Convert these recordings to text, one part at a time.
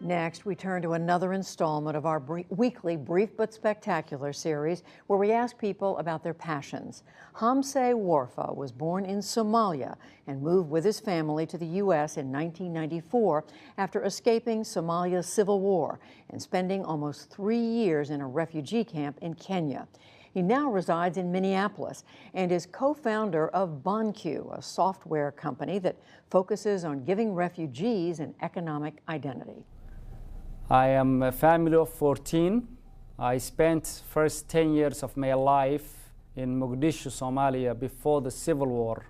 Next, we turn to another installment of our weekly Brief but Spectacular series, where we ask people about their passions. Hamse Warfa was born in Somalia and moved with his family to the U.S. in 1994 after escaping Somalia's civil war and spending almost 3 years in a refugee camp in Kenya. He now resides in Minneapolis and is co-founder of BonQ, a software company that focuses on giving refugees an economic identity. I am a family of 14. I spent first 10 years of my life in Mogadishu, Somalia, before the civil war.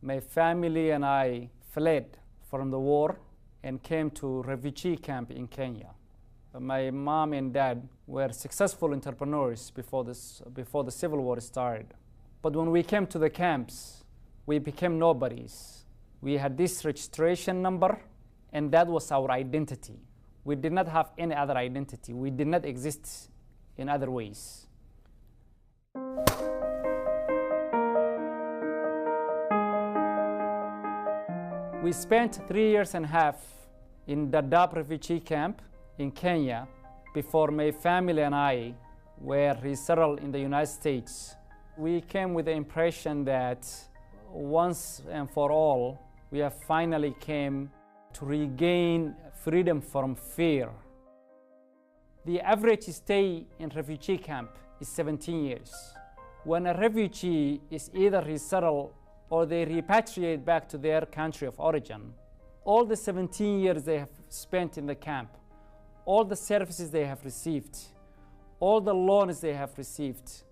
My family and I fled from the war and came to refugee camp in Kenya. My mom and dad were successful entrepreneurs before the civil war started. But when we came to the camps, we became nobodies. We had this registration number, and that was our identity. We did not have any other identity. We did not exist in other ways. We spent 3 years and a half in Dadaab refugee camp in Kenya before my family and I were resettled in the United States. We came with the impression that once and for all, we have finally came to regain freedom from fear. The average stay in refugee camp is 17 years. When a refugee is either resettled or they repatriate back to their country of origin, all the 17 years they have spent in the camp, all the services they have received, all the loans they have received,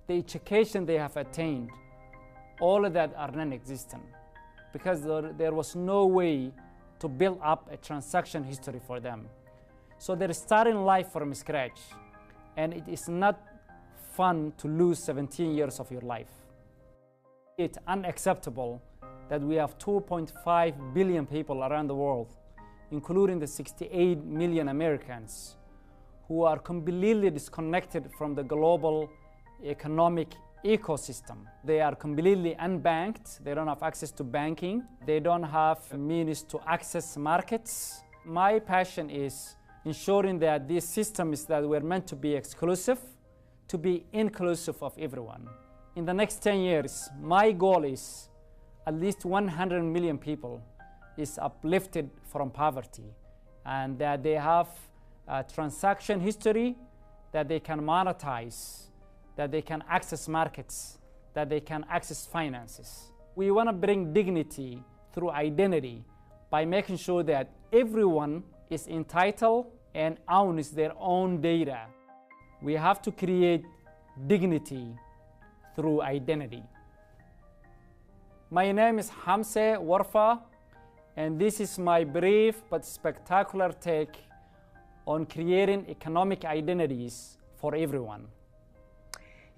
the education they have attained, all of that are non-existent because there was no way to build up a transaction history for them. So they're starting life from scratch, and it is not fun to lose 17 years of your life. It's unacceptable that we have 2.5 billion people around the world, including the 68 million Americans, who are completely disconnected from the global economic ecosystem. They are completely unbanked. They don't have access to banking. They don't have means to access markets. My passion is ensuring that these systems that were meant to be exclusive, to be inclusive of everyone. In the next 10 years, my goal is at least 100 million people is uplifted from poverty, and that they have a transaction history that they can monetize, that they can access markets, that they can access finances. We want to bring dignity through identity by making sure that everyone is entitled and owns their own data. We have to create dignity through identity. My name is Hamse Warfa, and this is my brief but spectacular take on creating economic identities for everyone.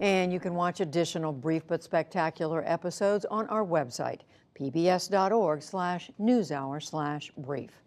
And you can watch additional brief but spectacular episodes on our website, pbs.org/newshour/brief.